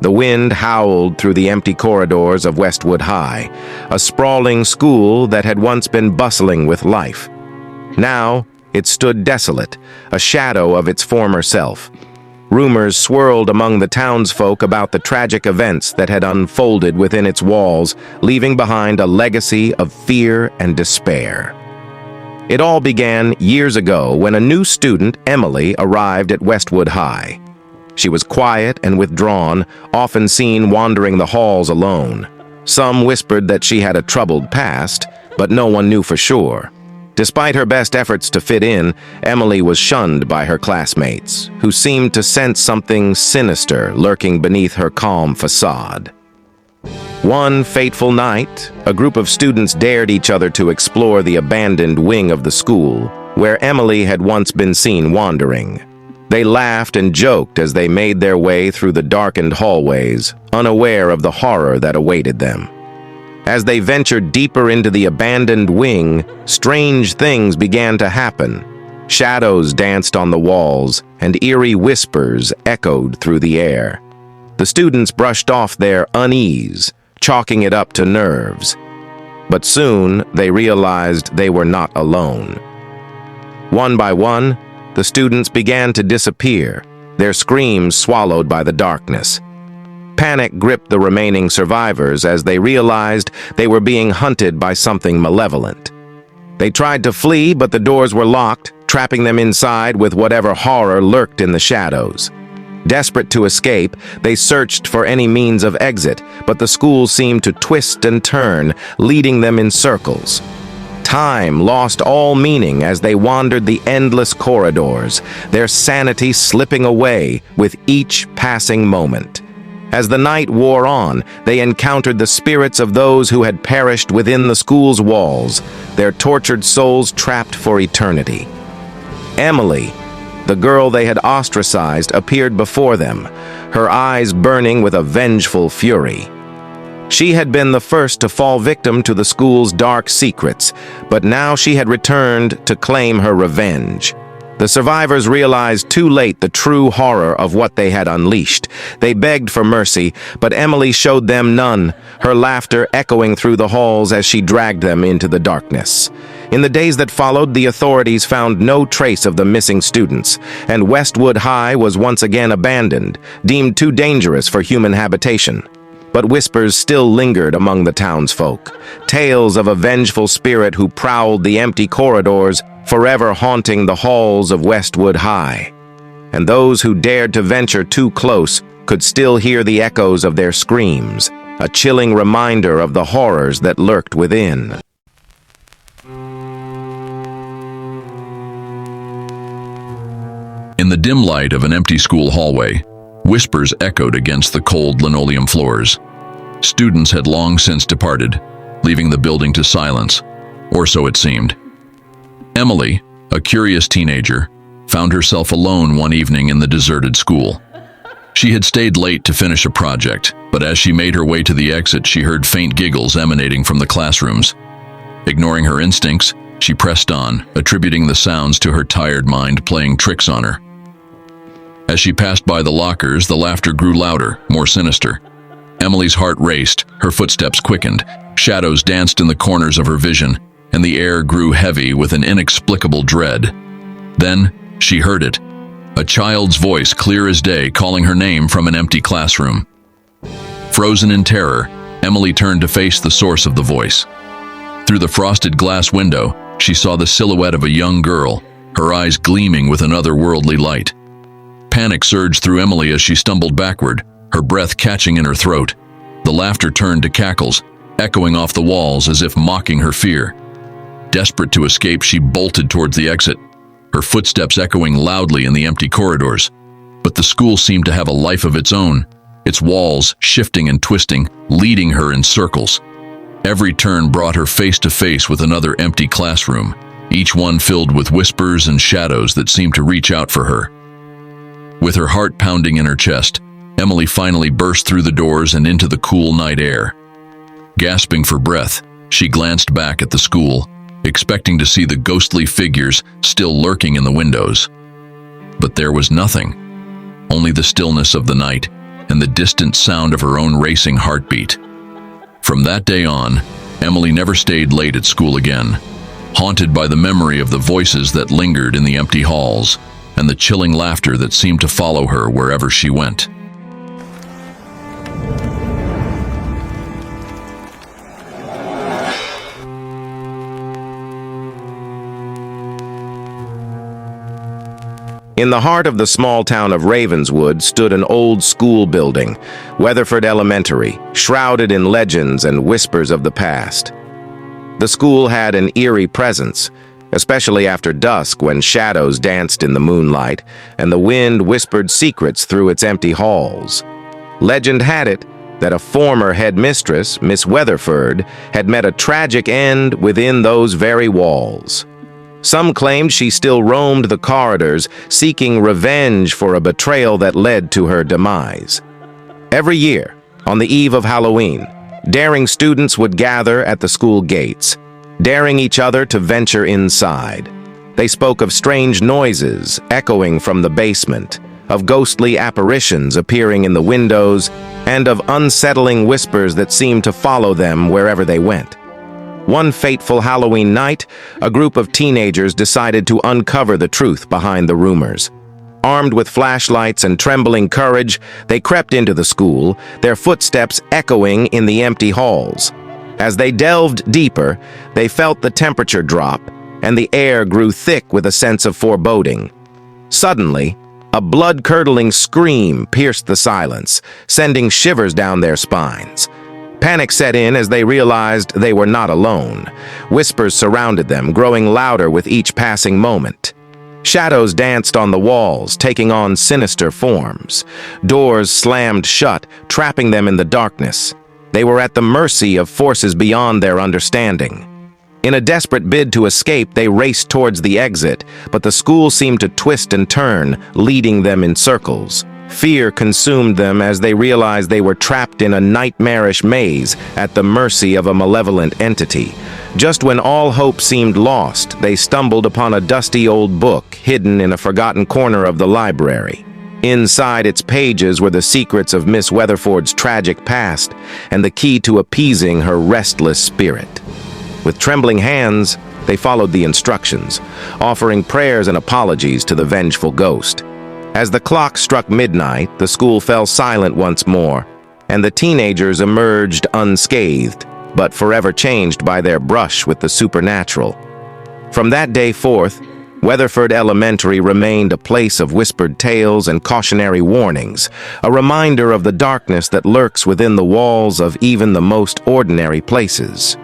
The wind howled through the empty corridors of Westwood High, a sprawling school that had once been bustling with life. Now, it stood desolate, a shadow of its former self. Rumors swirled among the townsfolk about the tragic events that had unfolded within its walls, leaving behind a legacy of fear and despair. It all began years ago when a new student, Emily, arrived at Westwood High. She was quiet and withdrawn, often seen wandering the halls alone. Some whispered that she had a troubled past, but no one knew for sure. Despite her best efforts to fit in, Emily was shunned by her classmates, who seemed to sense something sinister lurking beneath her calm facade. One fateful night, a group of students dared each other to explore the abandoned wing of the school, where Emily had once been seen wandering. They laughed and joked as they made their way through the darkened hallways, unaware of the horror that awaited them. As they ventured deeper into the abandoned wing, strange things began to happen. Shadows danced on the walls, and eerie whispers echoed through the air. The students brushed off their unease, chalking it up to nerves. But soon, they realized they were not alone. One by one, the students began to disappear, their screams swallowed by the darkness. Panic gripped the remaining survivors as they realized they were being hunted by something malevolent. They tried to flee, but the doors were locked, trapping them inside with whatever horror lurked in the shadows. Desperate to escape, they searched for any means of exit, but the school seemed to twist and turn, leading them in circles. Time lost all meaning as they wandered the endless corridors, their sanity slipping away with each passing moment. As the night wore on, they encountered the spirits of those who had perished within the school's walls, their tortured souls trapped for eternity. Emily, the girl they had ostracized, appeared before them, her eyes burning with a vengeful fury. She had been the first to fall victim to the school's dark secrets, but now she had returned to claim her revenge. The survivors realized too late the true horror of what they had unleashed. They begged for mercy, but Emily showed them none, her laughter echoing through the halls as she dragged them into the darkness. In the days that followed, the authorities found no trace of the missing students, and Westwood High was once again abandoned, deemed too dangerous for human habitation. But whispers still lingered among the townsfolk, tales of a vengeful spirit who prowled the empty corridors, forever haunting the halls of Westwood High. And those who dared to venture too close could still hear the echoes of their screams, a chilling reminder of the horrors that lurked within. In the dim light of an empty school hallway, whispers echoed against the cold linoleum floors. Students had long since departed, leaving the building to silence, or so it seemed. Emily, a curious teenager, found herself alone one evening in the deserted school. She had stayed late to finish a project, but as she made her way to the exit, she heard faint giggles emanating from the classrooms. Ignoring her instincts, she pressed on, attributing the sounds to her tired mind playing tricks on her. As she passed by the lockers, the laughter grew louder, more sinister. Emily's heart raced, her footsteps quickened, shadows danced in the corners of her vision, and the air grew heavy with an inexplicable dread. Then, she heard it, a child's voice clear as day calling her name from an empty classroom. Frozen in terror, Emily turned to face the source of the voice. Through the frosted glass window, she saw the silhouette of a young girl, her eyes gleaming with an otherworldly light. Panic surged through Emily as she stumbled backward, her breath catching in her throat. The laughter turned to cackles, echoing off the walls as if mocking her fear. Desperate to escape, she bolted towards the exit, her footsteps echoing loudly in the empty corridors. But the school seemed to have a life of its own, its walls shifting and twisting, leading her in circles. Every turn brought her face to face with another empty classroom, each one filled with whispers and shadows that seemed to reach out for her. With her heart pounding in her chest, Emily finally burst through the doors and into the cool night air. Gasping for breath, she glanced back at the school, expecting to see the ghostly figures still lurking in the windows. But there was nothing, only the stillness of the night and the distant sound of her own racing heartbeat. From that day on, Emily never stayed late at school again, haunted by the memory of the voices that lingered in the empty halls and the chilling laughter that seemed to follow her wherever she went. In the heart of the small town of Ravenswood stood an old school building, Weatherford Elementary, shrouded in legends and whispers of the past. The school had an eerie presence, especially after dusk when shadows danced in the moonlight and the wind whispered secrets through its empty halls. Legend had it that a former headmistress, Miss Weatherford, had met a tragic end within those very walls. Some claimed she still roamed the corridors, seeking revenge for a betrayal that led to her demise. Every year, on the eve of Halloween, daring students would gather at the school gates, daring each other to venture inside. They spoke of strange noises echoing from the basement, of ghostly apparitions appearing in the windows, and of unsettling whispers that seemed to follow them wherever they went. One fateful Halloween night, a group of teenagers decided to uncover the truth behind the rumors. Armed with flashlights and trembling courage, they crept into the school, their footsteps echoing in the empty halls. As they delved deeper, they felt the temperature drop, and the air grew thick with a sense of foreboding. Suddenly, a blood-curdling scream pierced the silence, sending shivers down their spines. Panic set in as they realized they were not alone. Whispers surrounded them, growing louder with each passing moment. Shadows danced on the walls, taking on sinister forms. Doors slammed shut, trapping them in the darkness. They were at the mercy of forces beyond their understanding. In a desperate bid to escape, they raced towards the exit, but the school seemed to twist and turn, leading them in circles. Fear consumed them as they realized they were trapped in a nightmarish maze at the mercy of a malevolent entity. Just when all hope seemed lost, they stumbled upon a dusty old book hidden in a forgotten corner of the library. Inside its pages were the secrets of Miss Weatherford's tragic past and the key to appeasing her restless spirit. With trembling hands, they followed the instructions, offering prayers and apologies to the vengeful ghost. As the clock struck midnight, the school fell silent once more, and the teenagers emerged unscathed, but forever changed by their brush with the supernatural. From that day forth, Weatherford Elementary remained a place of whispered tales and cautionary warnings, a reminder of the darkness that lurks within the walls of even the most ordinary places.